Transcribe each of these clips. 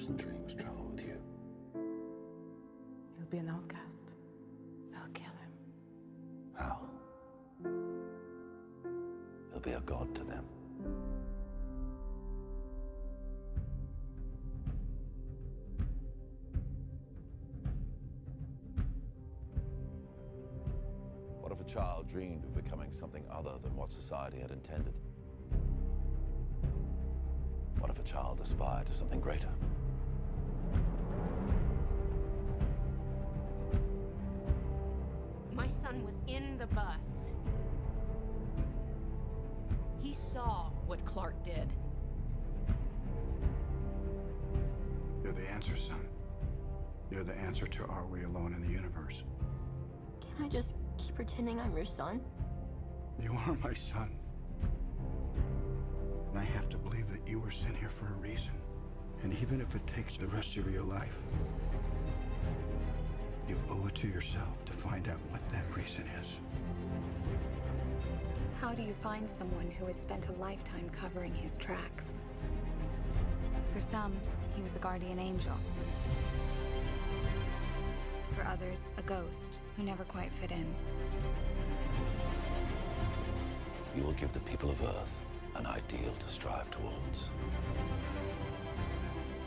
hopes and dreams travel with you? He'll be an outcast. They'll kill him. How? He'll be a god to them. What if a child dreamed of becoming something other than what society had intended? What if a child aspired to something greater? My son was in the bus. He saw what Clark did. You're the answer, son. You're the answer to are we alone in the universe? Can I just keep pretending I'm your son? You are my son. And I have to believe that you were sent here for a reason. And even if it takes the rest of your life, you owe it to yourself to find out what that reason is. How do you find someone who has spent a lifetime covering his tracks? For some, he was a guardian angel. For others, a ghost who never quite fit in. You will give the people of Earth an ideal to strive towards.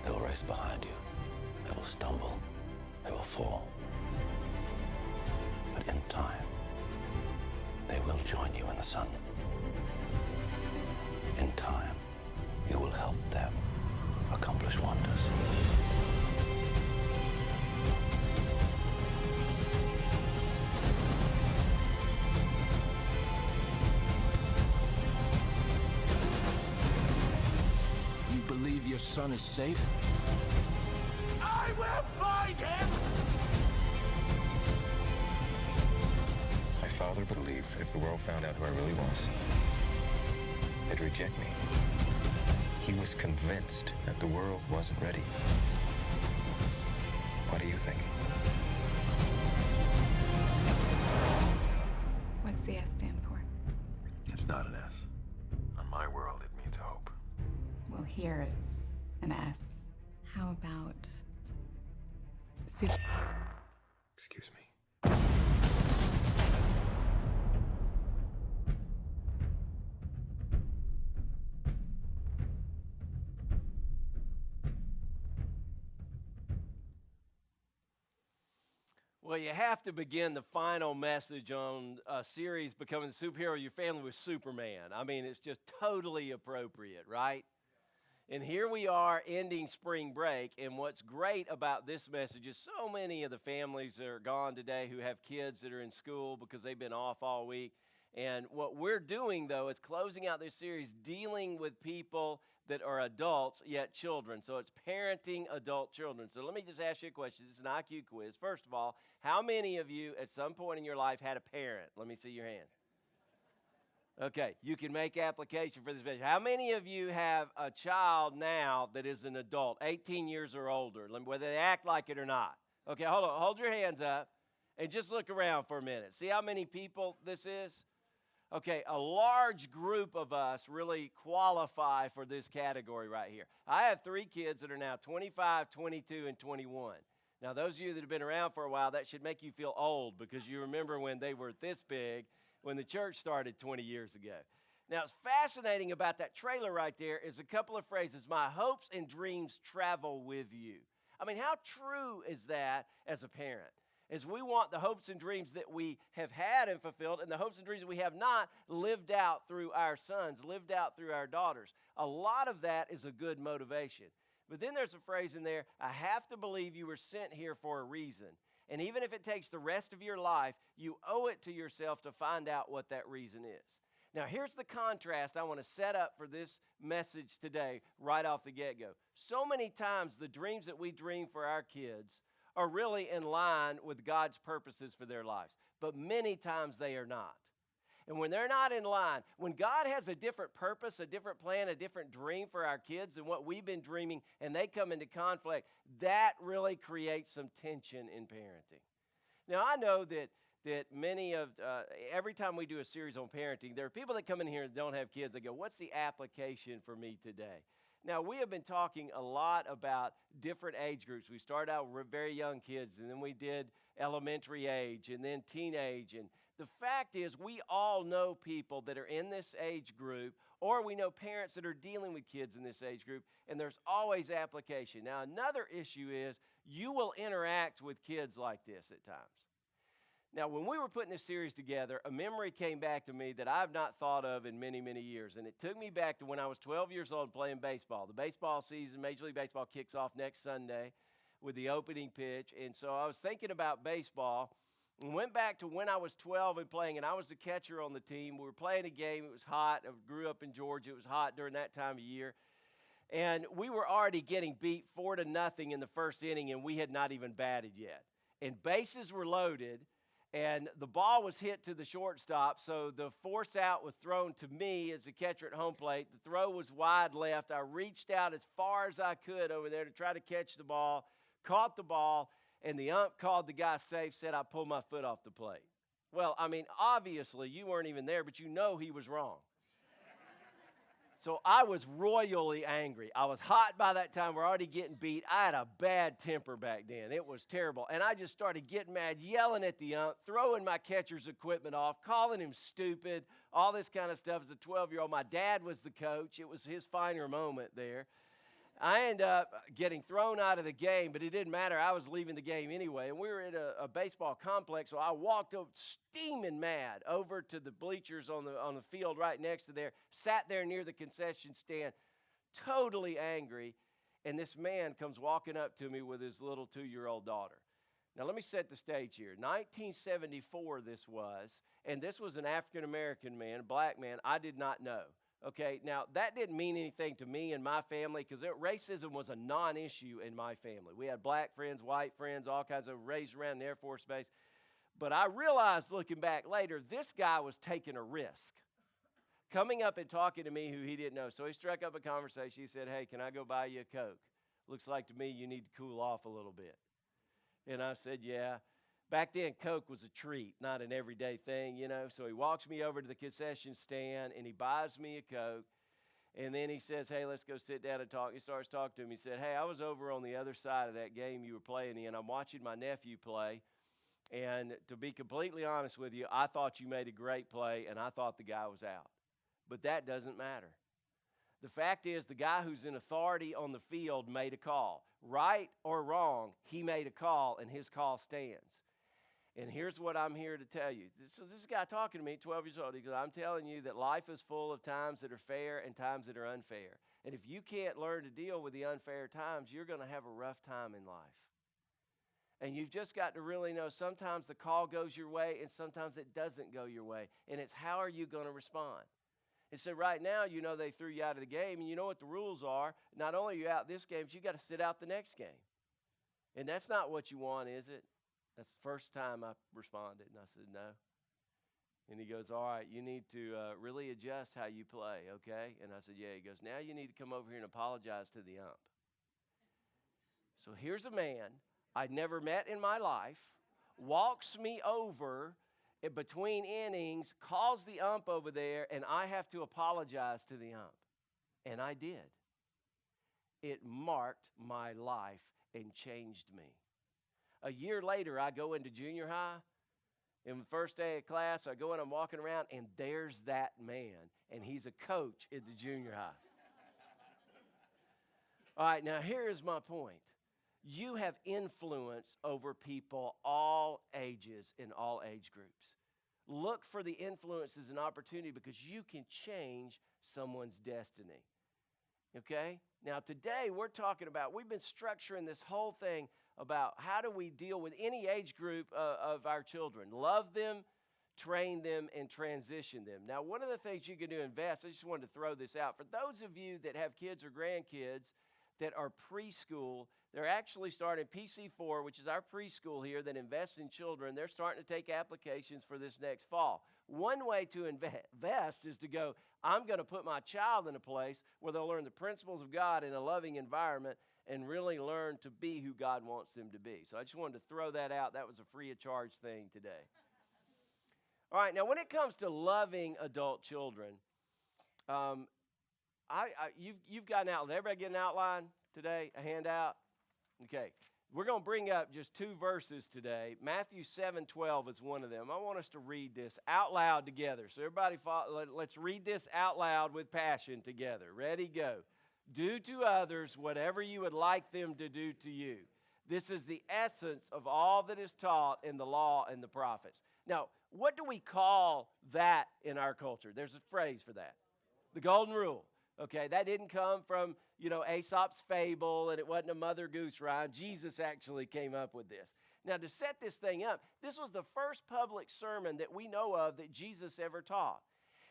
They will race behind you. They will stumble. They will fall. But in time, they will join you in the sun. In time, you will help them accomplish wonders. You believe your son is safe? I will find him! My father believed if the world found out who I really was, they'd reject me. He was convinced that the world wasn't ready. What do you think? What's the S stand for? It's not an S. On my world, it means hope. Well, here it's an S. How about Excuse me. Well, you have to begin the final message on a series Becoming the Superhero of Your Family with Superman. I mean, it's just totally appropriate, right? And here we are ending spring break, and what's great about this message is so many of the families that are gone today who have kids that are in school because they've been off all week. And what we're doing, though, is closing out this series dealing with people that are adults yet children. So it's parenting adult children. So let me just ask you a question. This is an IQ quiz. First of all, how many of you at some point in your life had a parent? Let me see your hand. Okay, you can make application for this message. How many of you have a child now that is an adult, 18 years or older, whether they act like it or not? Okay, hold on. Hold your hands up and just look around for a minute. See how many people this is? Okay, a large group of us really qualify for this category right here. I have 3 kids that are now 25, 22, and 21. Now, those of you that have been around for a while, that should make you feel old because you remember when they were this big when the church started 20 years ago. Now, it's fascinating about that trailer right there is a couple of phrases. My hopes and dreams travel with you. I mean, how true is that as a parent? As we want the hopes and dreams that we have had and fulfilled and the hopes and dreams that we have not lived out through our sons, lived out through our daughters. A lot of that is a good motivation. But then there's a phrase in there, I have to believe you were sent here for a reason. And even if it takes the rest of your life, you owe it to yourself to find out what that reason is. Now, here's the contrast I want to set up for this message today right off the get-go. So many times the dreams that we dream for our kids are really in line with God's purposes for their lives. But many times they are not. And when they're not in line, when God has a different purpose, a different plan, a different dream for our kids than what we've been dreaming, and they come into conflict, that really creates some tension in parenting. Now, I know that many of, every time we do a series on parenting, there are people that come in here and don't have kids. They go, what's the application for me today? Now, we have been talking a lot about different age groups. We started out with very young kids, and then we did elementary age, and then teenage. And the fact is, we all know people that are in this age group, or we know parents that are dealing with kids in this age group, and there's always application. Now, another issue is you will interact with kids like this at times. Now, when we were putting this series together, a memory came back to me that I've not thought of in many, many years. And it took me back to when I was 12 years old playing baseball. The baseball season, Major League Baseball, kicks off next Sunday with the opening pitch. And so I was thinking about baseball and went back to when I was 12 and playing, and I was the catcher on the team. We were playing a game. It was hot. I grew up in Georgia. It was hot during that time of year. And we were already getting beat 4-0 in the first inning, and we had not even batted yet. And bases were loaded. And the ball was hit to the shortstop, so the force out was thrown to me as a catcher at home plate. The throw was wide left. I reached out as far as I could over there to try to catch the ball, caught the ball, and the ump called the guy safe, said I pulled my foot off the plate. Well, I mean, obviously you weren't even there, but you know he was wrong. So I was royally angry. I was hot by that time. We're already getting beat. I had a bad temper back then. It was terrible. And I just started getting mad, yelling at the ump, throwing my catcher's equipment off, calling him stupid, all this kind of stuff as a 12-year-old. My dad was the coach. It was his finer moment there. I ended up getting thrown out of the game, but it didn't matter. I was leaving the game anyway, and we were at a baseball complex, so I walked up steaming mad over to the bleachers on the field right next to there, sat there near the concession stand, totally angry, and this man comes walking up to me with his little 2-year-old daughter. Now, let me set the stage here. 1974 this was, and this was an African-American man, a black man I did not know. Okay, now that didn't mean anything to me and my family because racism was a non-issue in my family. We had black friends, white friends, all kinds of raised around the Air Force Base. But I realized looking back later, this guy was taking a risk. Coming up and talking to me who he didn't know. So he struck up a conversation. He said, hey, can I go buy you a Coke? Looks like to me you need to cool off a little bit. And I said, yeah. Back then, Coke was a treat, not an everyday thing, you know. So he walks me over to the concession stand, and he buys me a Coke. And then he says, hey, let's go sit down and talk. He starts talking to me. He said, hey, I was over on the other side of that game you were playing in. I'm watching my nephew play. And to be completely honest with you, I thought you made a great play, and I thought the guy was out. But that doesn't matter. The fact is, the guy who's in authority on the field made a call. Right or wrong, he made a call, and his call stands. And here's what I'm here to tell you. This guy talking to me, 12 years old, he goes, I'm telling you that life is full of times that are fair and times that are unfair. And if you can't learn to deal with the unfair times, you're going to have a rough time in life. And you've just got to really know sometimes the call goes your way and sometimes it doesn't go your way. And it's how are you going to respond? And so right now, you know they threw you out of the game, and you know what the rules are. Not only are you out this game, but you got to sit out the next game. And that's not what you want, is it? That's the first time I responded, and I said, no. And he goes, all right, you need to really adjust how you play, okay? And I said, yeah. He goes, now you need to come over here and apologize to the ump. So here's a man I'd never met in my life, walks me over in between innings, calls the ump over there, and I have to apologize to the ump. And I did. It marked my life and changed me. A year later, I go into junior high. And the first day of class, I go in, I'm walking around, and there's that man. And he's a coach at the junior high. All right, now here is my point. You have influence over people all ages in all age groups. Look for the influence as an opportunity because you can change someone's destiny. Okay? Now today we're talking about, we've been structuring this whole thing about how do we deal with any age group of our children. Love them, train them, and transition them. Now one of the things you can do invest, I just wanted to throw this out. For those of you that have kids or grandkids that are preschool, they're actually starting PC4, which is our preschool here that invests in children. They're starting to take applications for this next fall. One way to invest is to go, I'm going to put my child in a place where they'll learn the principles of God in a loving environment and really learn to be who God wants them to be. So I just wanted to throw that out. That was a free of charge thing today. All right, now when it comes to loving adult children, you've got an outline. Everybody get an outline today, a handout? Okay. We're going to bring up just 2 verses today. Matthew 7:12 is one of them. I want us to read this out loud together. So everybody, let's read this out loud with passion together. Ready, go. Do to others whatever you would like them to do to you. This is the essence of all that is taught in the law and the prophets. Now, what do we call that in our culture? There's a phrase for that. The golden rule. Okay, that didn't come from, Aesop's fable, and it wasn't a Mother Goose rhyme. Jesus actually came up with this. Now, to set this thing up, this was the first public sermon that we know of that Jesus ever taught.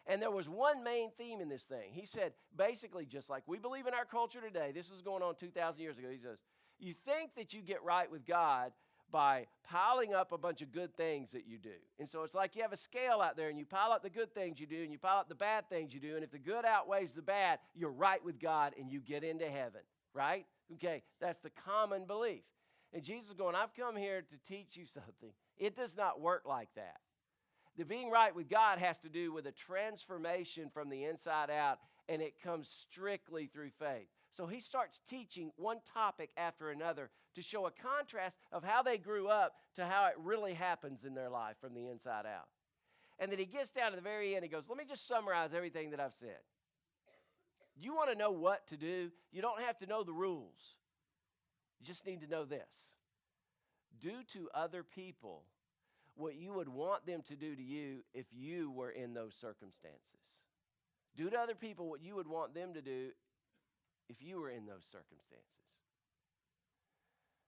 And there was one main theme in this thing. He said, basically, just like we believe in our culture today, this was going on 2,000 years ago. He says, you think that you get right with God by piling up a bunch of good things that you do. And so it's like you have a scale out there and you pile up the good things you do and you pile up the bad things you do. And if the good outweighs the bad, you're right with God and you get into heaven, right? Okay, that's the common belief. And Jesus is going, I've come here to teach you something. It does not work like that. The being right with God has to do with a transformation from the inside out, and it comes strictly through faith. So he starts teaching one topic after another to show a contrast of how they grew up to how it really happens in their life from the inside out. And then he gets down to the very end, he goes, let me just summarize everything that I've said. You want to know what to do? You don't have to know the rules. You just need to know this. Do to other people what you would want them to do to you if you were in those circumstances. Do to other people what you would want them to do if you were in those circumstances.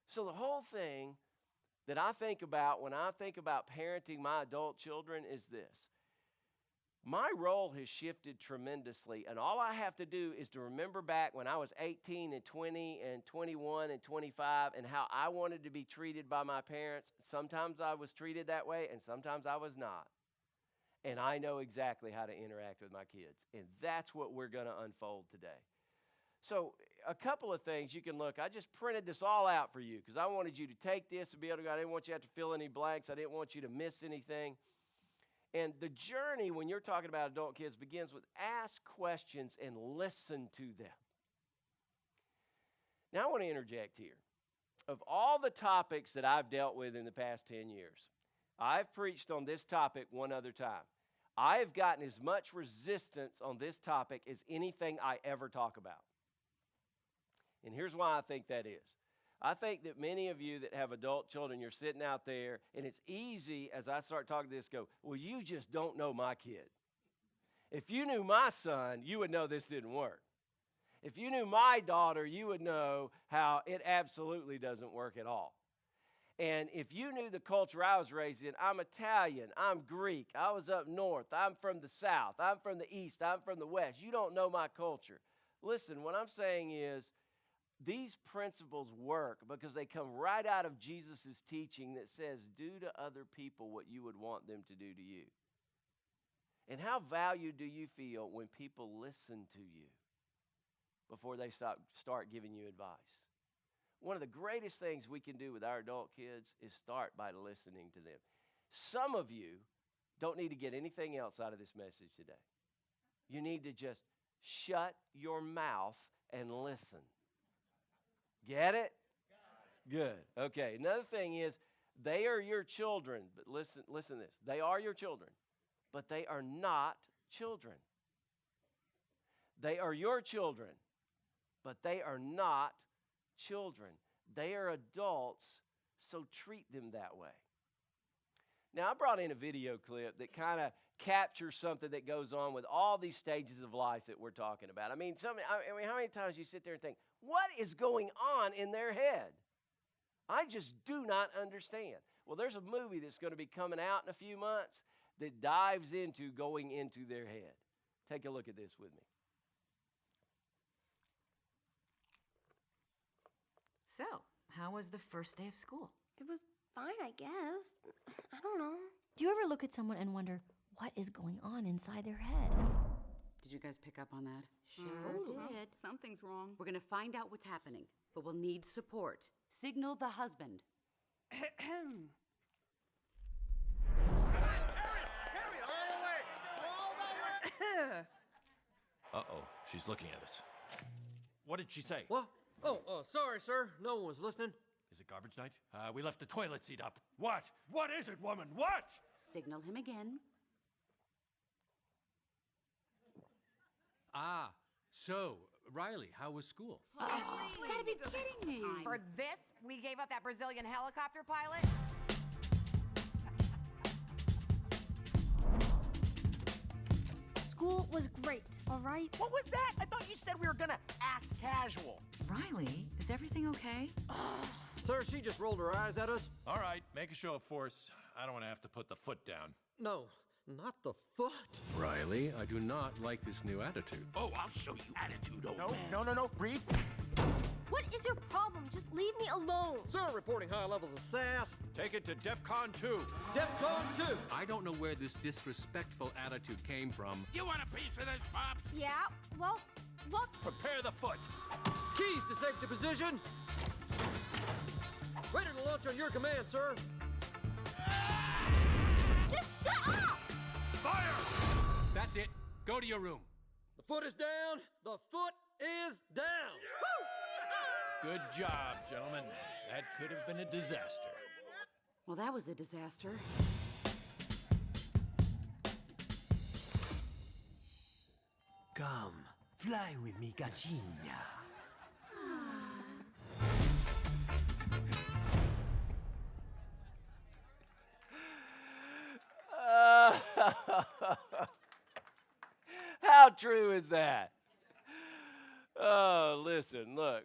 So the whole thing that I think about when I think about parenting my adult children is this. My role has shifted tremendously, and all I have to do is to remember back when I was 18 and 20 and 21 and 25 and how I wanted to be treated by my parents. Sometimes I was treated that way, and sometimes I was not. And I know exactly how to interact with my kids, and that's what we're going to unfold today. So a couple of things you can look. I just printed this all out for you because I wanted you to take this and be able to go. I didn't want you to have to fill any blanks. I didn't want you to miss anything. And the journey when you're talking about adult kids begins with ask questions and listen to them. Now I want to interject here. Of all the topics that I've dealt with in the past 10 years, I've preached on this topic one other time. I have gotten as much resistance on this topic as anything I ever talk about. And here's why I think that is. I think that many of you that have adult children, you're sitting out there, and it's easy as I start talking to this, go, well, you just don't know my kid. If you knew my son, you would know this didn't work. If you knew my daughter, you would know how it absolutely doesn't work at all. And if you knew the culture I was raised in, I'm Italian, I'm Greek, I was up north, I'm from the south, I'm from the east, I'm from the west. You don't know my culture. Listen, what I'm saying is, these principles work because they come right out of Jesus' teaching that says, do to other people what you would want them to do to you. And how valued do you feel when people listen to you before they start giving you advice? One of the greatest things we can do with our adult kids is start by listening to them. Some of you don't need to get anything else out of this message today. You need to just shut your mouth and listen. Get it? Good. Okay. Another thing is, they are your children. But listen to this. They are your children, but they are not children. They are your children, but they are not children. They are adults, so treat them that way. Now, I brought in a video clip that kind of captures something that goes on with all these stages of life that we're talking about. I mean, how many times you sit there and think, what is going on in their head? I just do not understand. Well, there's a movie that's going to be coming out in a few months that dives into going into their head. Take a look at this with me. So, how was the first day of school? It was fine, I guess. I don't know. Do you ever look at someone and wonder what is going on inside their head? Did you guys pick up on that? Sure did. Something's wrong. We're gonna find out what's happening, but we'll need support. Signal the husband. Uh-oh, she's looking at us. What did she say? What? Oh, sorry, sir. No one was listening. Is it garbage night? We left the toilet seat up. What? What is it, woman? What? Signal him again. Ah, so, Riley, how was school? You gotta be kidding me. For this, we gave up that Brazilian helicopter pilot? School was great, all right? What was that? I thought you said we were gonna act casual. Riley, is everything okay? Sir, she just rolled her eyes at us. All right, make a show of force. I don't want to have to put the foot down. No, not the foot. Riley, I do not like this new attitude. Oh, I'll show you attitude, old man. No. Breathe. What is your problem? Just leave me alone. Sir, reporting high levels of sass. Take it to DEFCON 2. DEFCON 2. I don't know where this disrespectful attitude came from. You want a piece of this, Pops? Yeah, well, look. Prepare the foot. Keys to safety position. Ready to launch on your command, sir. Just shut up! Fire! That's it. Go to your room. The foot is down. The foot is down. Good job, gentlemen. That could have been a disaster. Well, that was a disaster. Come, fly with me, Gatinha. How true is that? Oh, listen, look,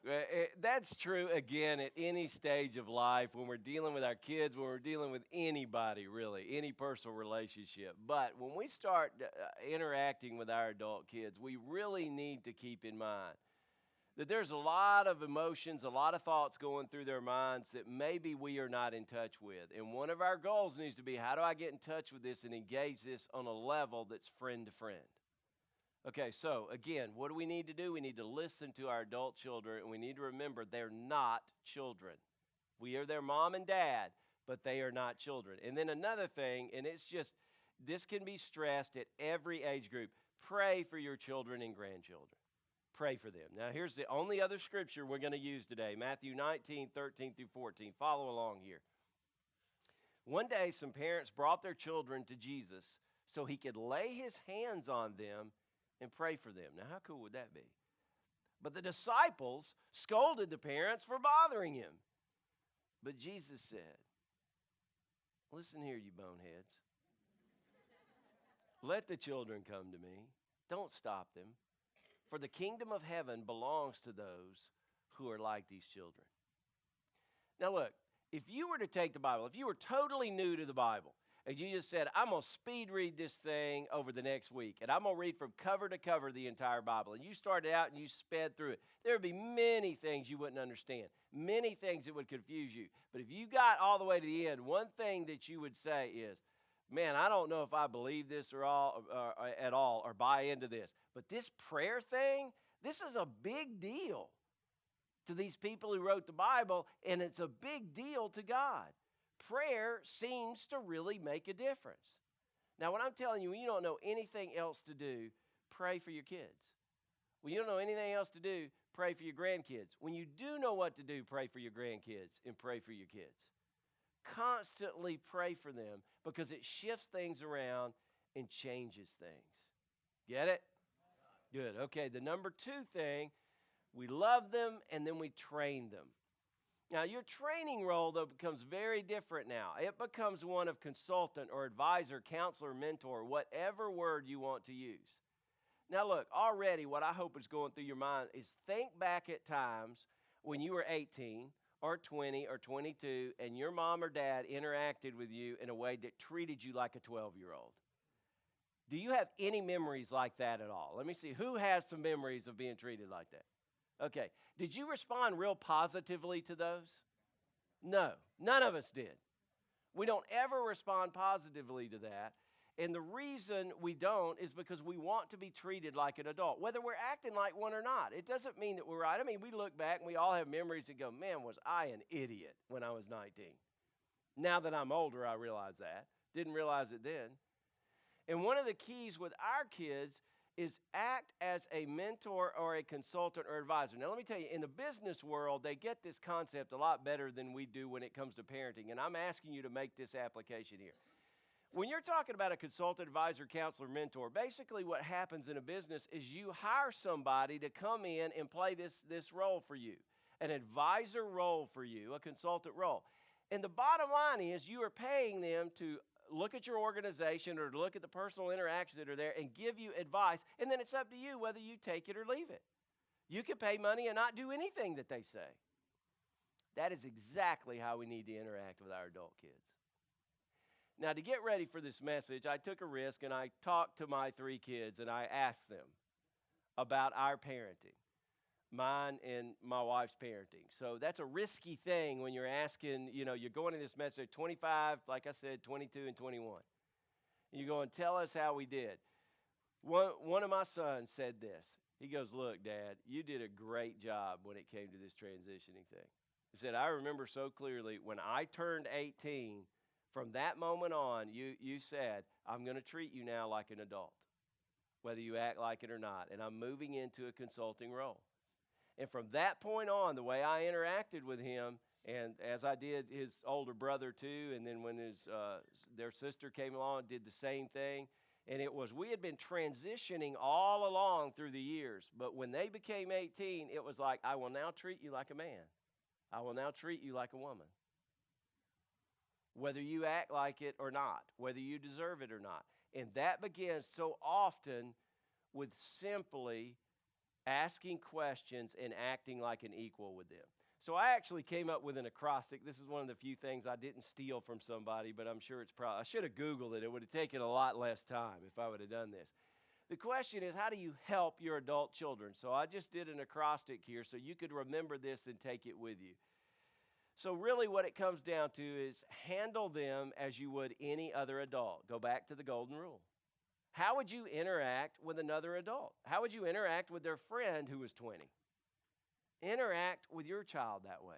that's true again at any stage of life when we're dealing with our kids, when we're dealing with anybody, really, any personal relationship. But when we start interacting with our adult kids, we really need to keep in mind that there's a lot of emotions, a lot of thoughts going through their minds that maybe we are not in touch with. And one of our goals needs to be, how do I get in touch with this and engage this on a level that's friend to friend? Okay, so again, what do we need to do? We need to listen to our adult children, and we need to remember they're not children. We are their mom and dad, but they are not children. And then another thing, and it's just, this can be stressed at every age group. Pray for your children and grandchildren. Pray for them. Now, here's the only other scripture we're going to use today, Matthew 19, 13 through 14. Follow along here. One day, some parents brought their children to Jesus so he could lay his hands on them and pray for them. Now, how cool would that be? But the disciples scolded the parents for bothering him. But Jesus said, listen here, you boneheads. Let the children come to me. Don't stop them. For the kingdom of heaven belongs to those who are like these children. Now look, if you were to take the Bible, if you were totally new to the Bible, and you just said, I'm going to speed read this thing over the next week, and I'm going to read from cover to cover the entire Bible, and you started out and you sped through it, there would be many things you wouldn't understand, many things that would confuse you. But if you got all the way to the end, one thing that you would say is, man, I don't know if I believe this at all or buy into this. But this prayer thing, this is a big deal to these people who wrote the Bible, and it's a big deal to God. Prayer seems to really make a difference. Now, when I'm telling you, when you don't know anything else to do, pray for your kids. When you don't know anything else to do, pray for your grandkids. When you do know what to do, pray for your grandkids and pray for your kids. Constantly pray for them because it shifts things around and changes things. Get it? Good. Okay, the number 2 thing, we love them and then we train them. Now, your training role, though, becomes very different now. It becomes one of consultant or advisor, counselor, mentor, whatever word you want to use. Now, look, already what I hope is going through your mind is think back at times when you were 18 or 20 or 22 and your mom or dad interacted with you in a way that treated you like a 12-year-old. Do you have any memories like that at all? Let me see. Who has some memories of being treated like that? Okay. Did you respond real positively to those? No. None of us did. We don't ever respond positively to that. And the reason we don't is because we want to be treated like an adult, whether we're acting like one or not. It doesn't mean that we're right. I mean, we look back and we all have memories and go, man, was I an idiot when I was 19. Now that I'm older, I realize that. Didn't realize it then. And one of the keys with our kids is act as a mentor or a consultant or advisor. Now, let me tell you, in the business world, they get this concept a lot better than we do when it comes to parenting, and I'm asking you to make this application here. When you're talking about a consultant, advisor, counselor, mentor, basically what happens in a business is you hire somebody to come in and play this role for you, an advisor role for you, a consultant role. And the bottom line is you are paying them to look at your organization or to look at the personal interactions that are there and give you advice, and then it's up to you whether you take it or leave it. You can pay money and not do anything that they say. That is exactly how we need to interact with our adult kids. Now, to get ready for this message, I took a risk and I talked to my 3 kids and I asked them about our parenting, mine and my wife's parenting. So that's a risky thing when you're asking, you're going to this message, 25, like I said, 22 and 21. And you're going, tell us how we did. One of my sons said this. He goes, look, Dad, you did a great job when it came to this transitioning thing. He said, I remember so clearly when I turned 18, from that moment on, you said, I'm going to treat you now like an adult, whether you act like it or not, and I'm moving into a consulting role. And from that point on, the way I interacted with him, and as I did his older brother too, and then when their sister came along, did the same thing, and we had been transitioning all along through the years, but when they became 18, it was like, I will now treat you like a man. I will now treat you like a woman. Whether you act like it or not, whether you deserve it or not. And that begins so often with simply asking questions and acting like an equal with them. So I actually came up with an acrostic. This is one of the few things I didn't steal from somebody, but I'm sure I should have Googled it. It would have taken a lot less time if I would have done this. The question is, how do you help your adult children? So I just did an acrostic here so you could remember this and take it with you. So really what it comes down to is handle them as you would any other adult. Go back to the golden rule. How would you interact with another adult? How would you interact with their friend who was 20? Interact with your child that way.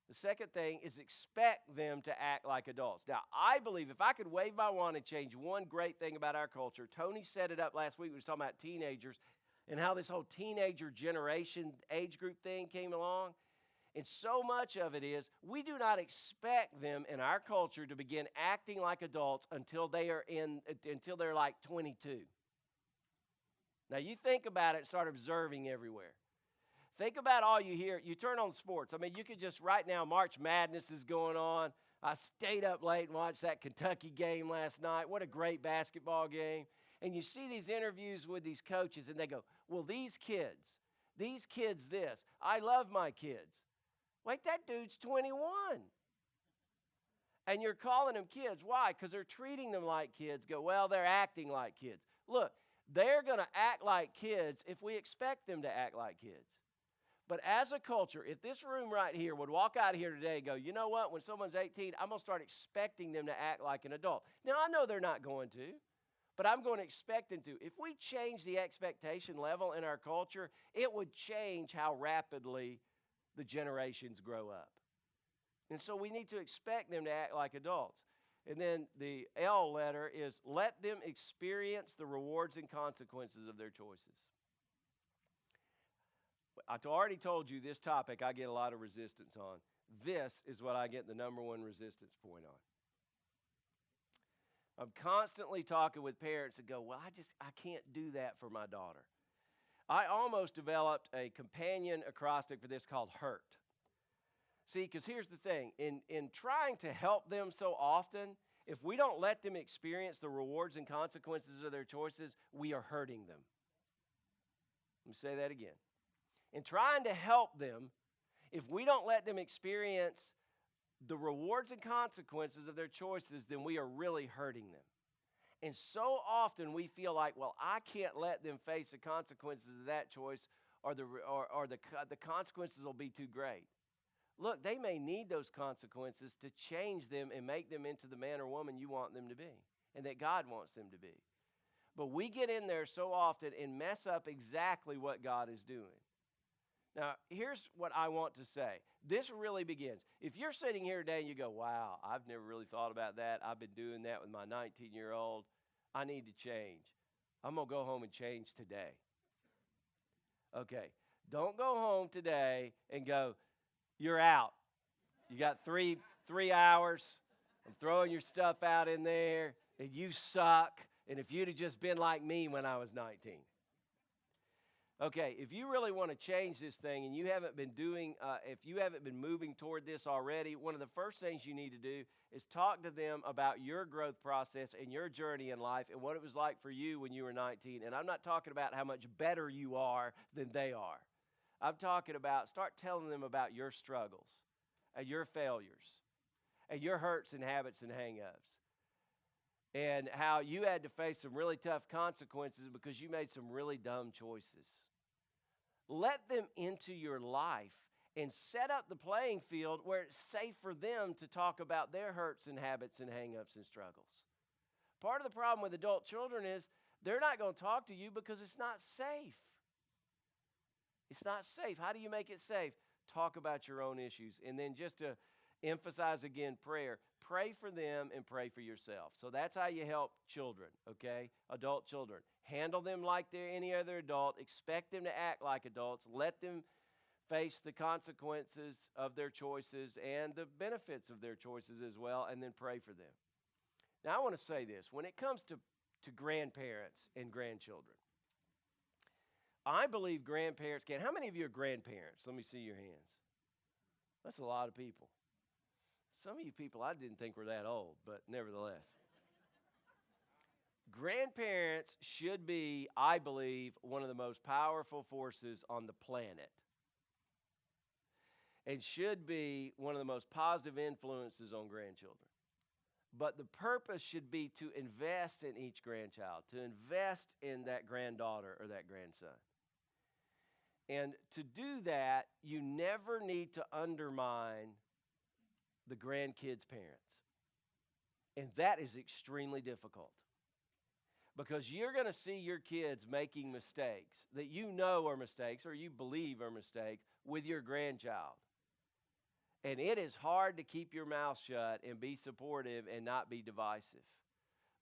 The second thing is expect them to act like adults. Now, I believe if I could wave my wand and change one great thing about our culture, Tony set it up last week. We was talking about teenagers and how this whole teenager generation age group thing came along. And so much of it is we do not expect them in our culture to begin acting like adults until they're like 22. Now you think about it and start observing everywhere. Think about all you hear. You turn on sports. I mean, you could just right now, March Madness is going on. I stayed up late and watched that Kentucky game last night. What a great basketball game. And you see these interviews with these coaches and they go, well, these kids this. I love my kids. Wait, that dude's 21. And you're calling them kids. Why? Because they're treating them like kids. Go, well, they're acting like kids. Look, they're going to act like kids if we expect them to act like kids. But as a culture, if this room right here would walk out of here today and go, you know what, when someone's 18, I'm going to start expecting them to act like an adult. Now, I know they're not going to, but I'm going to expect them to. If we change the expectation level in our culture, it would change how rapidly the generations grow up. And so we need to expect them to act like adults. And then the L letter is let them experience the rewards and consequences of their choices. I've already told you this topic I get a lot of resistance on. This is what I get the number one resistance point on. I'm constantly talking with parents that go, well, I can't do that for my daughter. I almost developed a companion acrostic for this called HURT. See, because here's the thing. In trying to help them so often, if we don't let them experience the rewards and consequences of their choices, we are hurting them. Let me say that again. In trying to help them, if we don't let them experience the rewards and consequences of their choices, then we are really hurting them. And so often we feel like, well, I can't let them face the consequences of that choice or the consequences will be too great. Look, they may need those consequences to change them and make them into the man or woman you want them to be and that God wants them to be. But we get in there so often and mess up exactly what God is doing. Now, here's what I want to say. This really begins. If you're sitting here today and you go, wow, I've never really thought about that. I've been doing that with my 19-year-old. I need to change. I'm going to go home and change today. Okay, don't go home today and go, you're out. You got three hours. I'm throwing your stuff out in there, and you suck. And if you'd have just been like me when I was 19. Okay, if you really want to change this thing and you haven't been if you haven't been moving toward this already, one of the first things you need to do is talk to them about your growth process and your journey in life and what it was like for you when you were 19. And I'm not talking about how much better you are than they are. I'm talking about start telling them about your struggles and your failures and your hurts and habits and hang-ups. And how you had to face some really tough consequences because you made some really dumb choices. Let them into your life and set up the playing field where it's safe for them to talk about their hurts and habits and hang-ups and struggles. Part of the problem with adult children is they're not going to talk to you because it's not safe. It's not safe. How do you make it safe? Talk about your own issues. And then just to emphasize again prayer. Pray for them and pray for yourself. So that's how you help children, okay? Adult children. Handle them like they're any other adult. Expect them to act like adults. Let them face the consequences of their choices and the benefits of their choices as well, and then pray for them. Now, I want to say this. When it comes to grandparents and grandchildren, I believe grandparents can. How many of you are grandparents? Let me see your hands. That's a lot of people. Some of you people I didn't think were that old, but nevertheless. Grandparents should be, I believe, one of the most powerful forces on the planet. And should be one of the most positive influences on grandchildren. But the purpose should be to invest in each grandchild, to invest in that granddaughter or that grandson. And to do that, you never need to undermine the grandkids' parents. And that is extremely difficult. Because you're going to see your kids making mistakes that you know are mistakes or you believe are mistakes with your grandchild. And it is hard to keep your mouth shut and be supportive and not be divisive.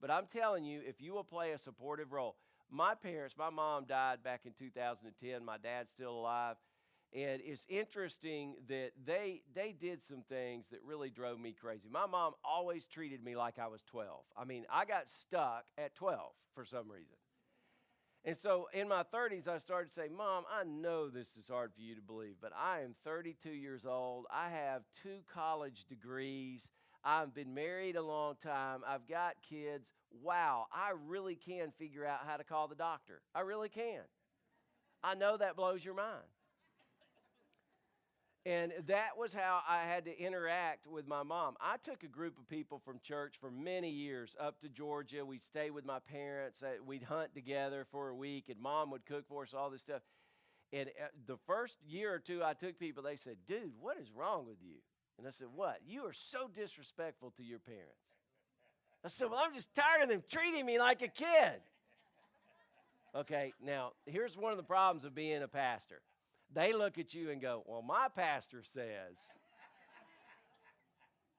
But I'm telling you, if you will play a supportive role. My parents, my mom died back in 2010. My dad's still alive. And it's interesting that they did some things that really drove me crazy. My mom always treated me like I was 12. I mean, I got stuck at 12 for some reason. And so in my 30s, I started to say, Mom, I know this is hard for you to believe, but I am 32 years old. I have 2 college degrees. I've been married a long time. I've got kids. Wow, I really can figure out how to call the doctor. I really can. I know that blows your mind. And that was how I had to interact with my mom. I took a group of people from church for many years up to Georgia. We'd stay with my parents. We'd hunt together for a week, and Mom would cook for us, all this stuff. And the first year or two I took people, they said, dude, what is wrong with you? And I said, what? You are so disrespectful to your parents. I said, well, I'm just tired of them treating me like a kid. Okay, now, here's one of the problems of being a pastor. They look at you and go, well, my pastor says.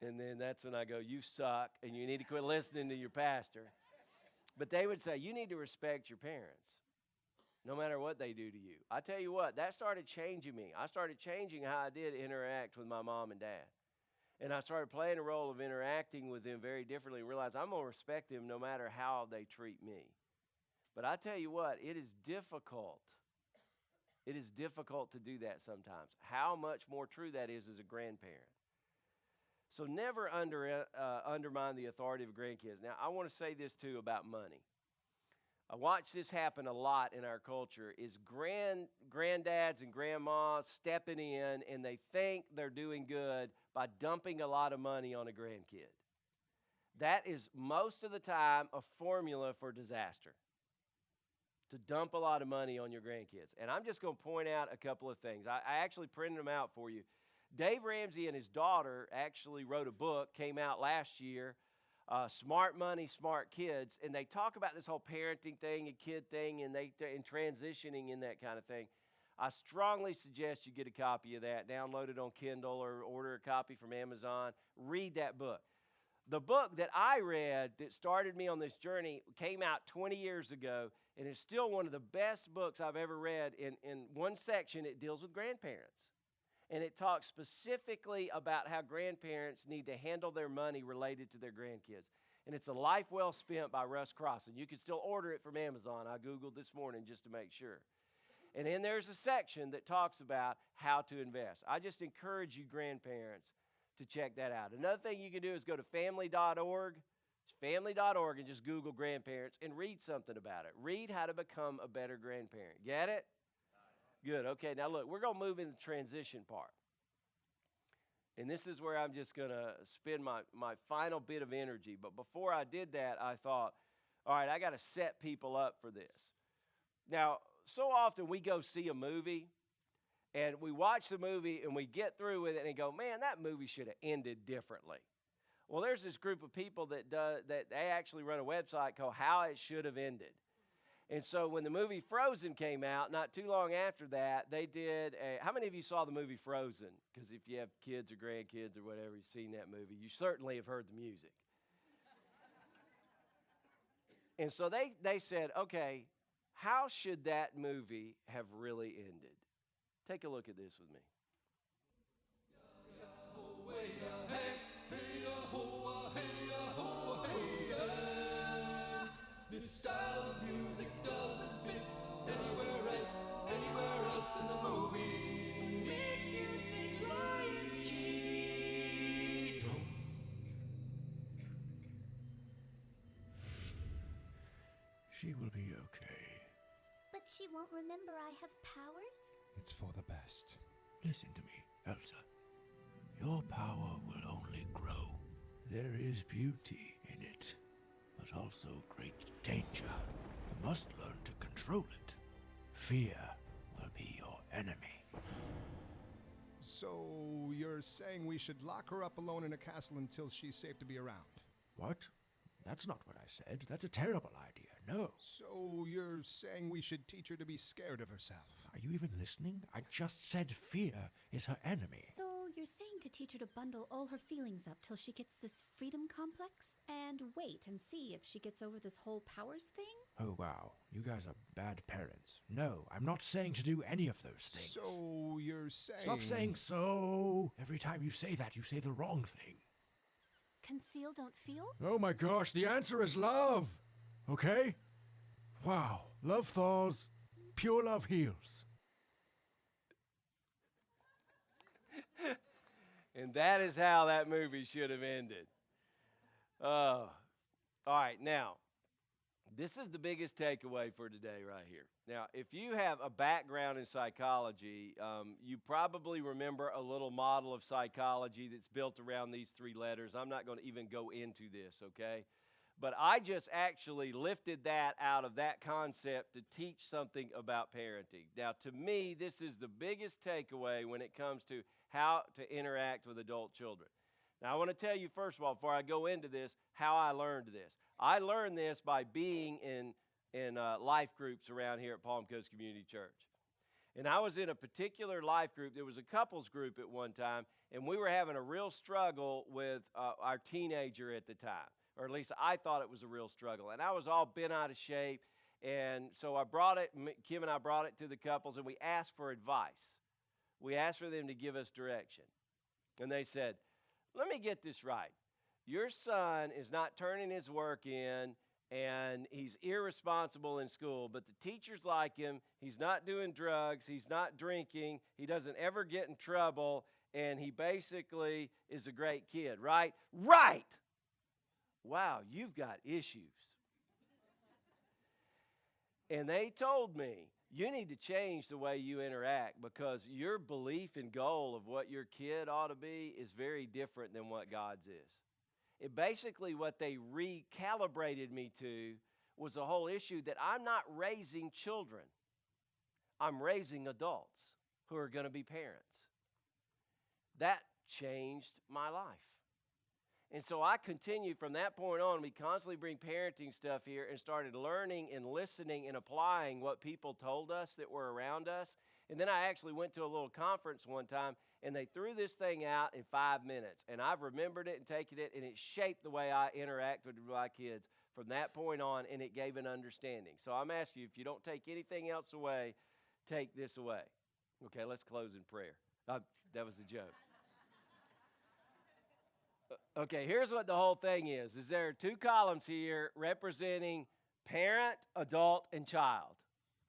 And then that's when I go, you suck, and you need to quit listening to your pastor. But they would say, you need to respect your parents, no matter what they do to you. I tell you what, that started changing me. I started changing how I did interact with my mom and dad. And I started playing a role of interacting with them very differently and realized I'm going to respect them no matter how they treat me. But I tell you what, it is difficult. It is difficult to do that sometimes. How much more true that is as a grandparent. So never undermine the authority of grandkids. Now, I want to say this, too, about money. I watch this happen a lot in our culture, is granddads and grandmas stepping in, and they think they're doing good by dumping a lot of money on a grandkid. That is, most of the time, a formula for disaster. To dump a lot of money on your grandkids. And I'm just going to point out a couple of things. I actually printed them out for you. Dave Ramsey and his daughter actually wrote a book, came out last year, Smart Money, Smart Kids, and they talk about this whole parenting thing and kid thing and transitioning in that kind of thing. I strongly suggest you get a copy of that, download it on Kindle or order a copy from Amazon. Read that book. The book that I read that started me on this journey came out 20 years ago, and it's still one of the best books I've ever read. In one section, it deals with grandparents. And it talks specifically about how grandparents need to handle their money related to their grandkids. And it's A Life Well Spent by Russ Crossan. You can still order it from Amazon. I Googled this morning just to make sure. And then there's a section that talks about how to invest. I just encourage you grandparents to check that out. Another thing you can do is go to family.org. It's family.org and just Google grandparents and read something about it. Read how to become a better grandparent. Get it? Good. Okay, now look, we're going to move into the transition part. And this is where I'm just going to spend my final bit of energy. But before I did that, I thought, all right, I got to set people up for this. Now, so often we go see a movie, and we watch the movie, and we get through with it and go, man, that movie should have ended differently. Well, there's this group of people that they actually run a website called How It Should Have Ended. And so when the movie Frozen came out, not too long after that, they did how many of you saw the movie Frozen? Because if you have kids or grandkids or whatever, you've seen that movie, you certainly have heard the music. And so they said, okay, how should that movie have really ended? Take a look at this with me. This style of music doesn't fit anywhere else in the movie. Makes you think Lion King. She will be okay. But she won't remember I have powers? It's for the best. Listen to me, Elsa. Your power will only grow. There is beauty in it, but also great danger. You must learn to control it. Fear will be your enemy. So, you're saying we should lock her up alone in a castle until she's safe to be around? What? That's not what I said. That's a terrible idea. No. So, you're saying we should teach her to be scared of herself? Are you even listening? I just said fear is her enemy. So you're saying to teach her to bundle all her feelings up till she gets this freedom complex? And wait and see if she gets over this whole powers thing? Oh, wow. You guys are bad parents. No, I'm not saying to do any of those things. So you're saying... Stop saying so! Every time you say that, you say the wrong thing. Conceal, don't feel? Oh my gosh, the answer is love! Okay? Wow. Love thaws, pure love heals. And that is how that movie should have ended. All right, now, this is the biggest takeaway for today right here. Now, if you have a background in psychology, you probably remember a little model of psychology that's built around these three letters. I'm not going to even go into this, okay? But I just actually lifted that out of that concept to teach something about parenting. Now, to me, this is the biggest takeaway when it comes to how to interact with adult children. Now, I want to tell you, first of all, before I go into this, how I learned this. I learned this by being in life groups around here at Palm Coast Community Church. And I was in a particular life group. There was a couples group at one time, and we were having a real struggle with our teenager at the time. Or at least I thought it was a real struggle. And I was all bent out of shape. And so I brought it, Kim and I brought it to the couples, and we asked for advice. We asked for them to give us direction. And they said, let me get this right. Your son is not turning his work in, and he's irresponsible in school, but the teachers like him. He's not doing drugs. He's not drinking. He doesn't ever get in trouble, and he basically is a great kid, right? Right! Wow, you've got issues. And they told me, you need to change the way you interact because your belief and goal of what your kid ought to be is very different than what God's is. It basically, what they recalibrated me to was the whole issue that I'm not raising children. I'm raising adults who are going to be parents. That changed my life. And so I continued from that point on. We constantly bring parenting stuff here and started learning and listening and applying what people told us that were around us. And then I actually went to a little conference one time, and they threw this thing out in 5 minutes. And I've remembered it and taken it, and it shaped the way I interact with my kids from that point on, and it gave an understanding. So I'm asking you, if you don't take anything else away, take this away. Okay, let's close in prayer. That was a joke. Okay, here's what the whole thing is there are 2 columns here representing parent, adult, and child.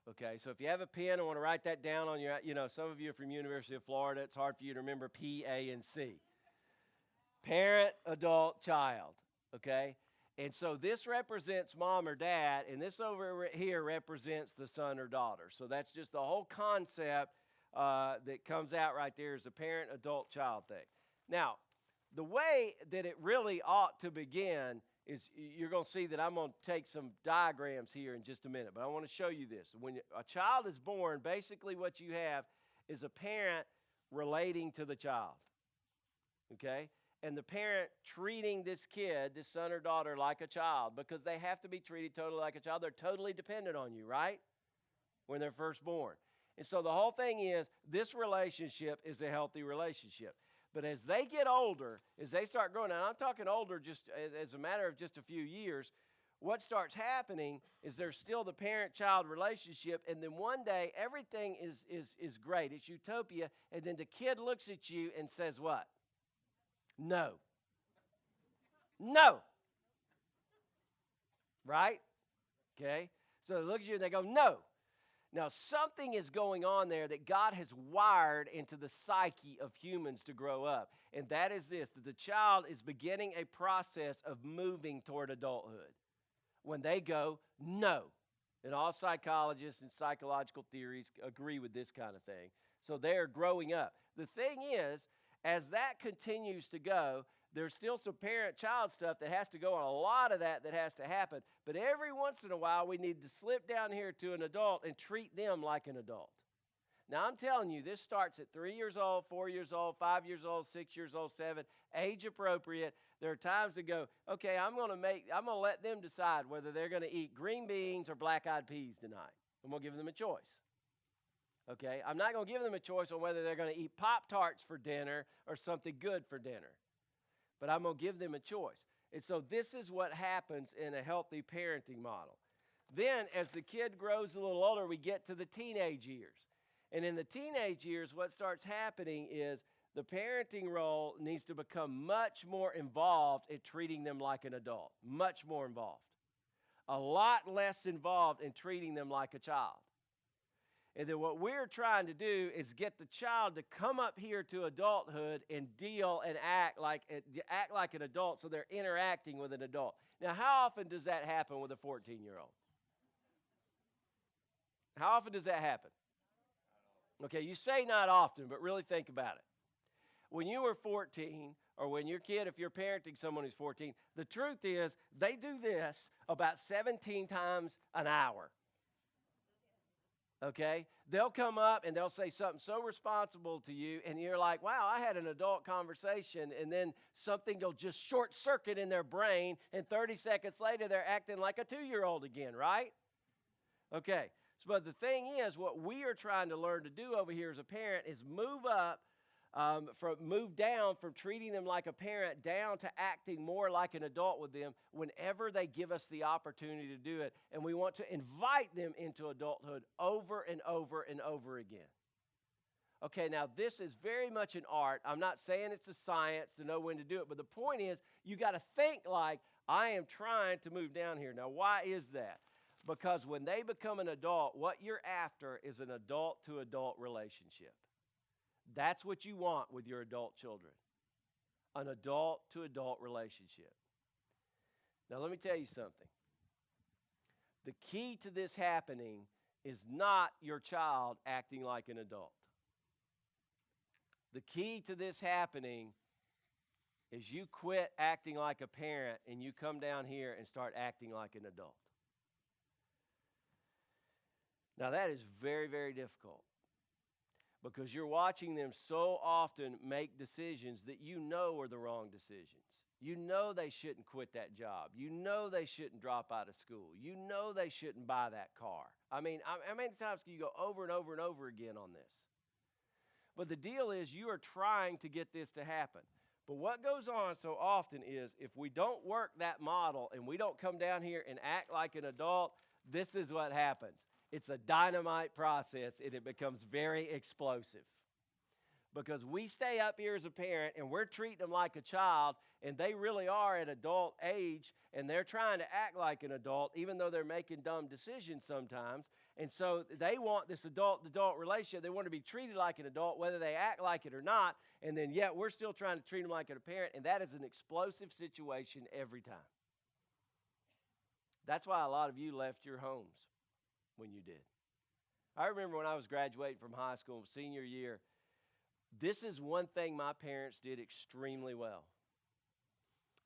Okay, so if you have a pen, I want to write that down on your, some of you are from University of Florida. It's hard for you to remember P, A, and C. Parent, adult, child. Okay? And so this represents mom or dad, and this over here represents the son or daughter. So that's just the whole concept that comes out right there is the parent, adult, child thing. Now, the way that it really ought to begin is you're going to see that I'm going to take some diagrams here in just a minute, but I want to show you this. When a child is born, basically what you have is a parent relating to the child, okay? And the parent treating this kid, this son or daughter, like a child because they have to be treated totally like a child. They're totally dependent on you, right, when they're first born. And so the whole thing is this relationship is a healthy relationship. But as they get older, as they start growing, and I'm talking older just as a matter of just a few years, what starts happening is there's still the parent-child relationship, and then one day everything is great. It's utopia, and then the kid looks at you and says what? No. No. Right? Okay? So they look at you and they go, no. Now, something is going on there that God has wired into the psyche of humans to grow up, and that is this, that the child is beginning a process of moving toward adulthood when they go, no. And all psychologists and psychological theories agree with this kind of thing. So they're growing up. The thing is, as that continues to go, there's still some parent-child stuff that has to go on, a lot of that has to happen. But every once in a while, we need to slip down here to an adult and treat them like an adult. Now, I'm telling you, this starts at 3 years old, 4 years old, 5 years old, 6 years old, 7, age appropriate. There are times that go, okay, I'm going to let them decide whether they're going to eat green beans or black-eyed peas tonight. I'm going to give them a choice. Okay, I'm not going to give them a choice on whether they're going to eat Pop-Tarts for dinner or something good for dinner. But I'm going to give them a choice. And so this is what happens in a healthy parenting model. Then as the kid grows a little older, we get to the teenage years. And in the teenage years, what starts happening is the parenting role needs to become much more involved in treating them like an adult. Much more involved. A lot less involved in treating them like a child. And then what we're trying to do is get the child to come up here to adulthood and deal and act like an adult so they're interacting with an adult. Now, how often does that happen with a 14-year-old? How often does that happen? Okay, you say not often, but really think about it. When you were 14, or when your kid, if you're parenting someone who's 14, the truth is they do this about 17 times an hour. Okay? They'll come up and they'll say something so responsible to you, and you're like, wow, I had an adult conversation, and then something will just short circuit in their brain, and 30 seconds later, they're acting like a 2-year-old again, right? Okay. So, but the thing is, what we are trying to learn to do over here as a parent is move down from treating them like a parent down to acting more like an adult with them whenever they give us the opportunity to do it. And we want to invite them into adulthood over and over and over again. Okay, now this is very much an art. I'm not saying it's a science to know when to do it, but the point is you got to think like, I am trying to move down here. Now, why is that? Because when they become an adult, what you're after is an adult-to-adult relationship. That's what you want with your adult children, an adult-to-adult relationship. Now, let me tell you something. The key to this happening is not your child acting like an adult. The key to this happening is you quit acting like a parent and you come down here and start acting like an adult. Now, that is very, very difficult. Because you're watching them so often make decisions that you know are the wrong decisions. You know they shouldn't quit that job. You know they shouldn't drop out of school. You know they shouldn't buy that car. I mean, how many times can you go over and over and over again on this? But the deal is you are trying to get this to happen. But what goes on so often is if we don't work that model and we don't come down here and act like an adult, this is what happens. It's a dynamite process, and it becomes very explosive. Because we stay up here as a parent, and we're treating them like a child, and they really are at adult age, and they're trying to act like an adult, even though they're making dumb decisions sometimes. And so they want this adult-to-adult relationship. They want to be treated like an adult, whether they act like it or not, and then yet we're still trying to treat them like a parent, and that is an explosive situation every time. That's why a lot of you left your homes when you did. I remember when I was graduating from high school, senior year, this is one thing my parents did extremely well,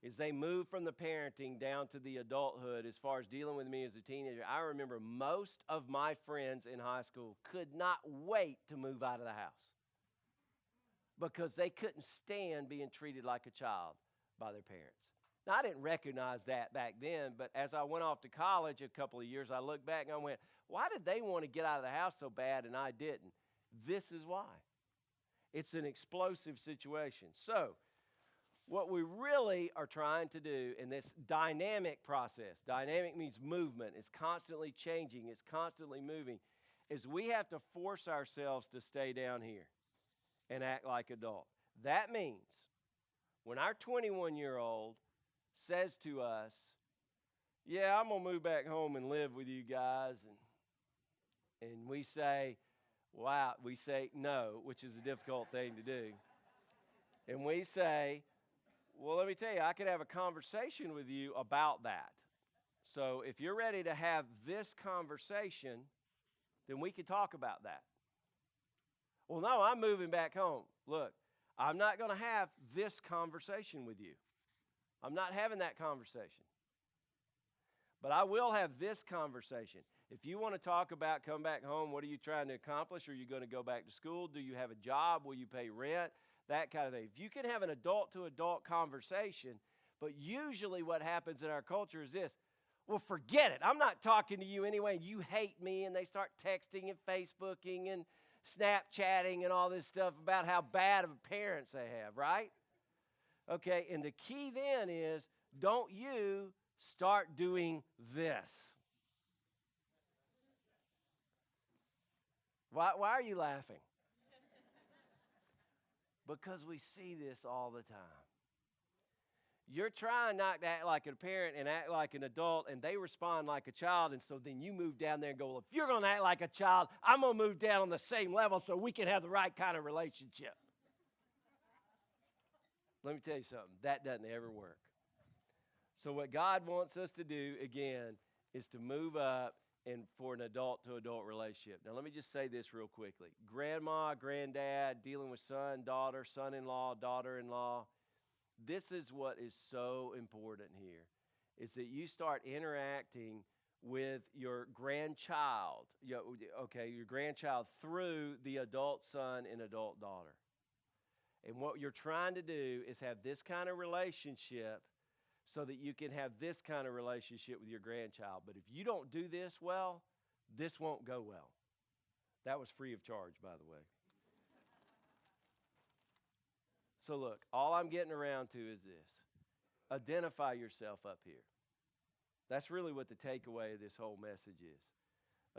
is they moved from the parenting down to the adulthood as far as dealing with me as a teenager. I remember most of my friends in high school could not wait to move out of the house because they couldn't stand being treated like a child by their parents. Now, I didn't recognize that back then, but as I went off to college a couple of years, I looked back and I went, why did they want to get out of the house so bad and I didn't? This is why. It's an explosive situation. So, what we really are trying to do in this dynamic process, dynamic means movement, it's constantly changing, it's constantly moving, is we have to force ourselves to stay down here and act like adults. That means when our 21-year-old says to us, yeah, I'm going to move back home and live with you guys, and we say, wow, we say no, which is a difficult thing to do. And we say, well, let me tell you, I could have a conversation with you about that. So if you're ready to have this conversation, then we can talk about that. Well, no, I'm moving back home. Look, I'm not going to have this conversation with you. I'm not having that conversation. But I will have this conversation. If you want to talk about come back home, what are you trying to accomplish? Are you going to go back to school? Do you have a job? Will you pay rent? That kind of thing. If you can have an adult-to-adult conversation, but usually what happens in our culture is this, well, forget it. I'm not talking to you anyway. You hate me, and they start texting and Facebooking and Snapchatting and all this stuff about how bad of parents they have, right? Okay, and the key then is don't you start doing this. Why are you laughing? Because we see this all the time. You're trying not to act like a parent and act like an adult, and they respond like a child, and so then you move down there and go, well, if you're going to act like a child, I'm going to move down on the same level so we can have the right kind of relationship. Let me tell you something. That doesn't ever work. So what God wants us to do, again, is to move up and for an adult-to-adult relationship. Now, let me just say this real quickly. Grandma, granddad, dealing with son, daughter, son-in-law, daughter-in-law, this is what is so important here, is that you start interacting with your grandchild, your grandchild through the adult son and adult daughter. And what you're trying to do is have this kind of relationship so that you can have this kind of relationship with your grandchild. But if you don't do this well, this won't go well. That was free of charge, by the way. So look, all I'm getting around to is this. Identify yourself up here. That's really what the takeaway of this whole message is.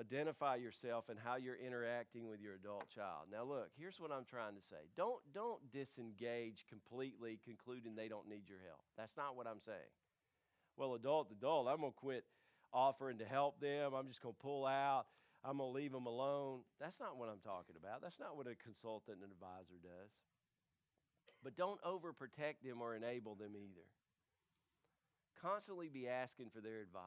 Identify yourself and how you're interacting with your adult child. Now look, here's what I'm trying to say. Don't disengage completely, concluding they don't need your help. That's not what I'm saying. Well, adult, I'm going to quit offering to help them. I'm just going to pull out. I'm going to leave them alone. That's not what I'm talking about. That's not what a consultant and advisor does. But don't overprotect them or enable them either. Constantly be asking for their advice.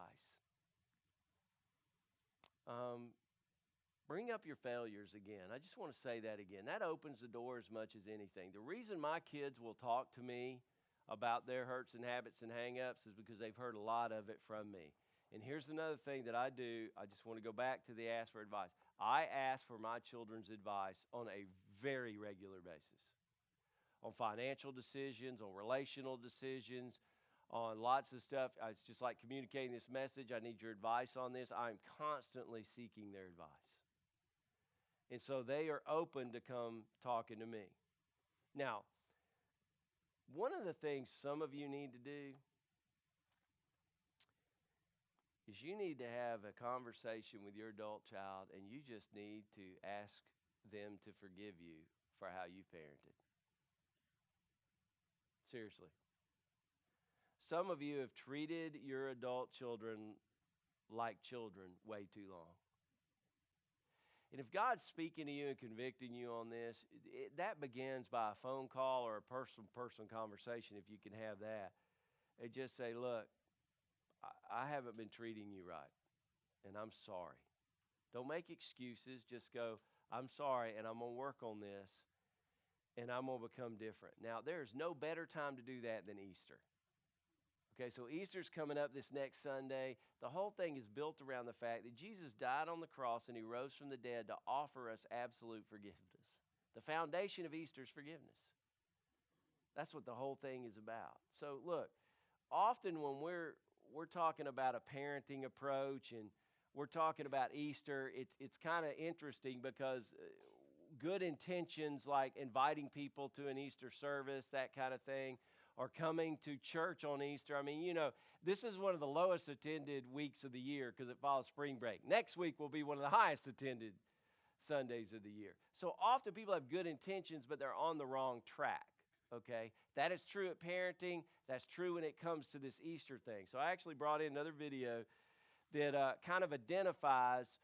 Bring up your failures again. I just want to say that again. That opens the door as much as anything. The reason my kids will talk to me about their hurts and habits and hang-ups is because they've heard a lot of it from me. And here's another thing that I do. I just want to go back to the ask for advice. I ask for my children's advice on a very regular basis. On financial decisions, on relational decisions, on lots of stuff. It's just like communicating this message. I need your advice on this. I'm constantly seeking their advice. And so they are open to come talking to me. Now, one of the things some of you need to do is you need to have a conversation with your adult child, and you just need to ask them to forgive you for how you parented. Seriously. Some of you have treated your adult children like children way too long. And if God's speaking to you and convicting you on this, that begins by a phone call or a person-to-person conversation, if you can have that. And just say, look, I haven't been treating you right, and I'm sorry. Don't make excuses. Just go, I'm sorry, and I'm going to work on this, and I'm going to become different. Now, there's no better time to do that than Easter. Okay, so Easter's coming up this next Sunday. The whole thing is built around the fact that Jesus died on the cross and he rose from the dead to offer us absolute forgiveness. The foundation of Easter is forgiveness. That's what the whole thing is about. So look, often when we're talking about a parenting approach and we're talking about Easter, it's kind of interesting because good intentions like inviting people to an Easter service, that kind of thing, or coming to church on Easter. I mean, you know, this is one of the lowest attended weeks of the year because it follows spring break. Next week will be one of the highest attended Sundays of the year. So often people have good intentions, but they're on the wrong track, okay? That is true at parenting. That's true when it comes to this Easter thing. So I actually brought in another video that kind of identifies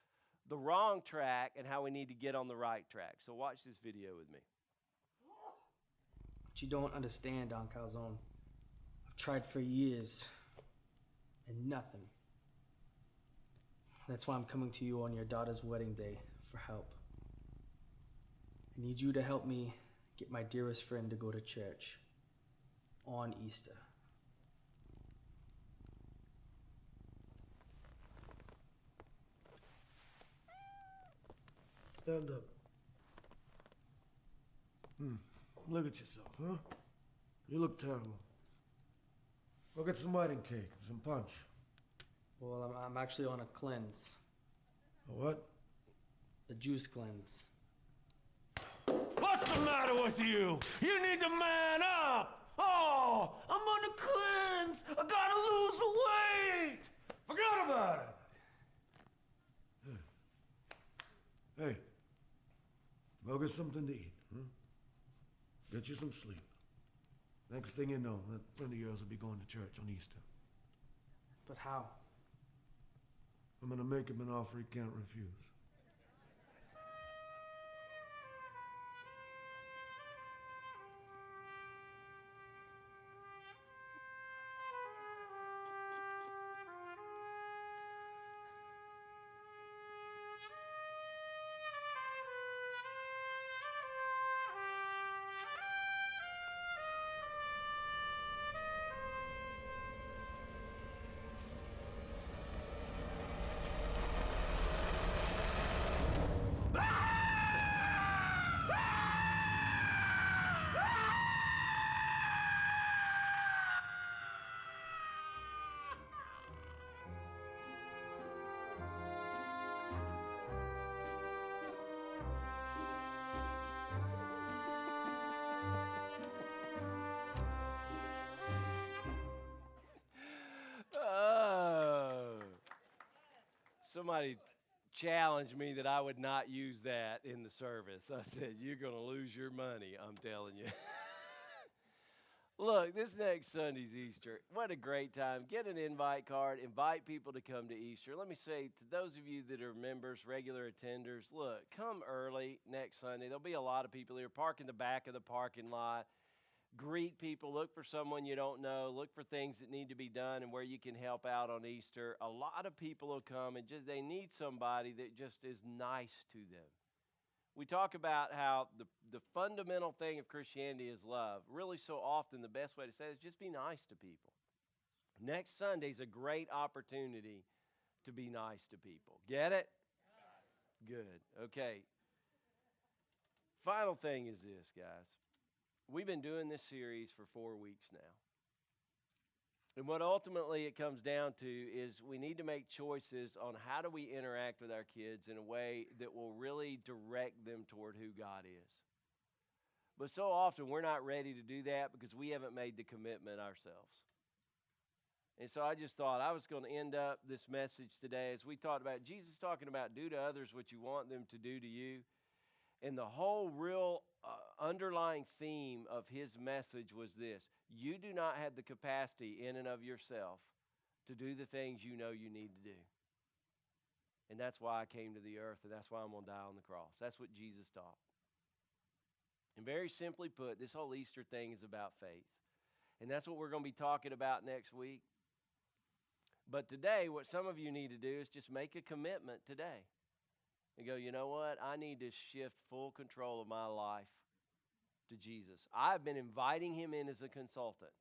the wrong track and how we need to get on the right track. So watch this video with me. But you don't understand, Don Calzone. I've tried for years, and nothing. That's why I'm coming to you on your daughter's wedding day for help. I need you to help me get my dearest friend to go to church on Easter. Stand up. Look at yourself, huh? You look terrible. Go get some wedding cake and some punch. Well, I'm actually on a cleanse. A what? A juice cleanse. What's the matter with you? You need to man up! Oh, I'm on a cleanse! I gotta lose weight! Forget about it! Hey, go get something to eat, huh? Get you some sleep. Next thing you know, that friend of yours will be going to church on Easter. But how? I'm gonna make him an offer he can't refuse. Somebody challenged me that I would not use that in the service. I said, you're going to lose your money, I'm telling you. Look, this next Sunday's Easter. What a great time. Get an invite card. Invite people to come to Easter. Let me say to those of you that are members, regular attenders, look, come early next Sunday. There'll be a lot of people here. Park in the back of the parking lot. Greet people. Look for someone you don't know. Look for things that need to be done and where you can help out on Easter. A lot of people will come and they need somebody that just is nice to them. We talk about how the fundamental thing of Christianity is love. Really, so often the best way to say it is just be nice to people. Next Sunday's a great opportunity to be nice to people. Get it? Good. Okay. Final thing is this, guys. We've been doing this series for 4 weeks now. And what ultimately it comes down to is we need to make choices on how do we interact with our kids in a way that will really direct them toward who God is. But so often we're not ready to do that because we haven't made the commitment ourselves. And so I just thought I was going to end up this message today as we talked about Jesus talking about do to others what you want them to do to you. And the whole real underlying theme of his message was this: you do not have the capacity in and of yourself to do the things you know you need to do. And that's why I came to the earth, and that's why I'm going to die on the cross. That's what Jesus taught. And very simply put, this whole Easter thing is about faith. And that's what we're going to be talking about next week. But today, what some of you need to do is just make a commitment today. And go, you know what? I need to shift full control of my life to Jesus. I've been inviting him in as a consultant.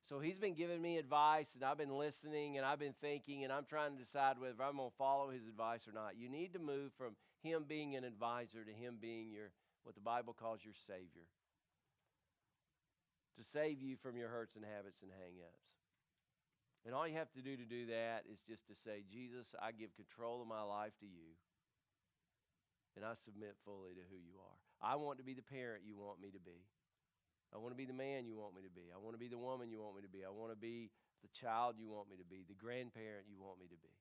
So he's been giving me advice, and I've been listening, and I've been thinking, and I'm trying to decide whether I'm going to follow his advice or not. You need to move from him being an advisor to him being your, what the Bible calls your Savior. To save you from your hurts and habits and hang-ups. And all you have to do that is just to say, Jesus, I give control of my life to you. And I submit fully to who you are. I want to be the parent you want me to be. I want to be the man you want me to be. I want to be the woman you want me to be. I want to be the child you want me to be, the grandparent you want me to be.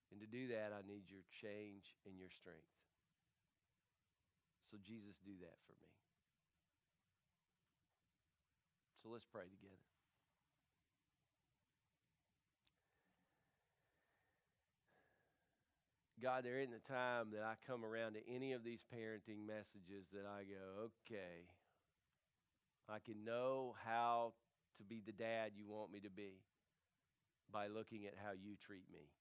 And to do that, I need your change and your strength. So Jesus, do that for me. So let's pray together. God, there isn't a time that I come around to any of these parenting messages that I go, okay, I can know how to be the dad you want me to be by looking at how you treat me.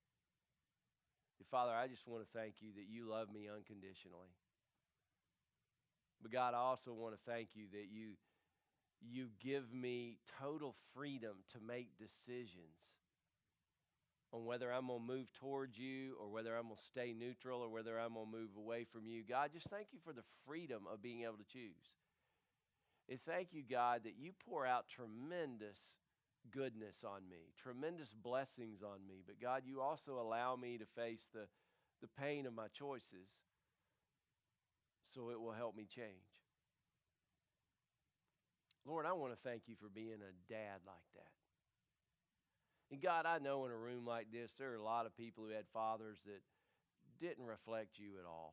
Father, I just want to thank you that you love me unconditionally. But God, I also want to thank you that you give me total freedom to make decisions on whether I'm going to move towards you or whether I'm going to stay neutral or whether I'm going to move away from you. God, just thank you for the freedom of being able to choose. And thank you, God, that you pour out tremendous goodness on me, tremendous blessings on me. But God, you also allow me to face the pain of my choices so it will help me change. Lord, I want to thank you for being a dad like that. And God, I know in a room like this, there are a lot of people who had fathers that didn't reflect you at all.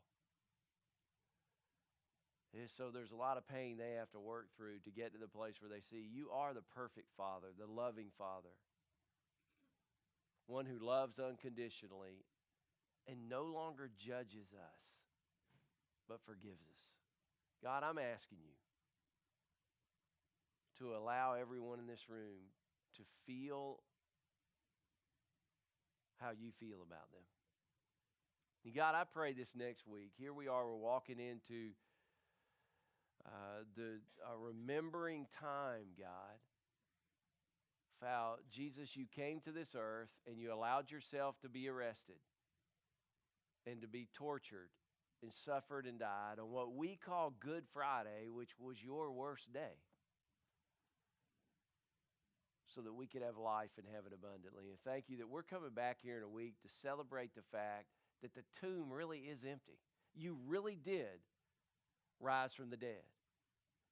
And so there's a lot of pain they have to work through to get to the place where they see you are the perfect father, the loving father, one who loves unconditionally and no longer judges us, but forgives us. God, I'm asking you to allow everyone in this room to feel how you feel about them. And God, I pray this next week. Here we are, we're walking into the remembering time, God. How, Jesus, you came to this earth and you allowed yourself to be arrested and to be tortured and suffered and died on what we call Good Friday, which was your worst day, so that we could have life and have it abundantly. And thank you that we're coming back here in a week to celebrate the fact that the tomb really is empty. You really did rise from the dead.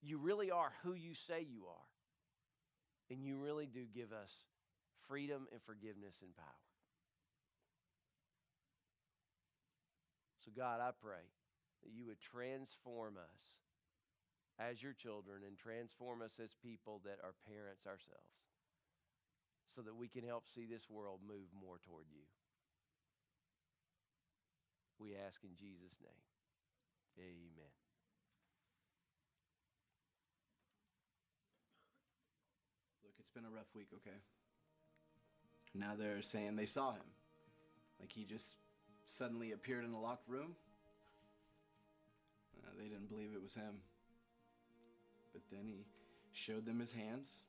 You really are who you say you are. And you really do give us freedom and forgiveness and power. So God, I pray that you would transform us as your children and transform us as people that are parents ourselves, so that we can help see this world move more toward you. We ask in Jesus' name. Amen. Look, it's been a rough week, okay? Now they're saying they saw him. Like he just suddenly appeared in a locked room. They didn't believe it was him. But then he showed them his hands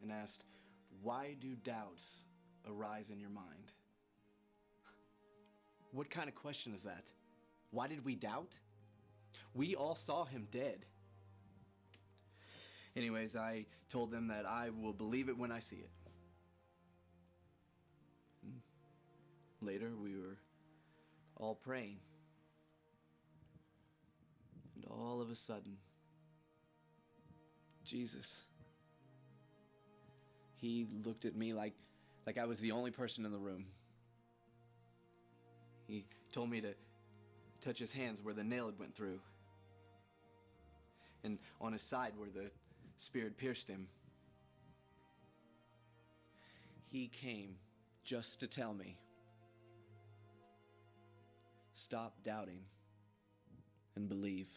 and asked, "Why do doubts arise in your mind?" What kind of question is that? Why did we doubt? We all saw him dead. Anyways, I told them that I will believe it when I see it. And later, we were all praying. And all of a sudden, Jesus, he looked at me like I was the only person in the room. He told me to touch his hands where the nail had went through, and on his side where the spear had pierced him. He came just to tell me, stop doubting and believe.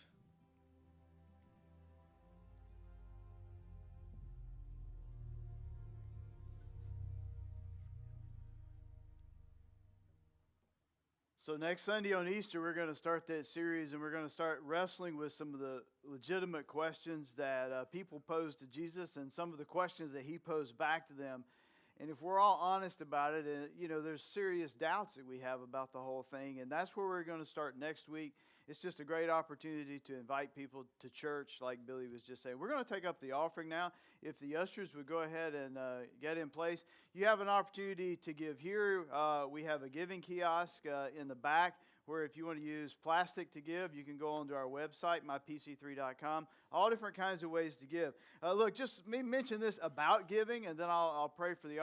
So next Sunday on Easter, we're going to start that series, and we're going to start wrestling with some of the legitimate questions that people pose to Jesus and some of the questions that he posed back to them. And if we're all honest about it, there's serious doubts that we have about the whole thing, and that's where we're going to start next week. It's just a great opportunity to invite people to church, like Billy was just saying. We're going to take up the offering now. If the ushers would go ahead and get in place. You have an opportunity to give here. We have a giving kiosk in the back where if you want to use plastic to give, you can go onto our website, mypc3.com. All different kinds of ways to give. Look, just me mention this about giving, and then I'll pray for the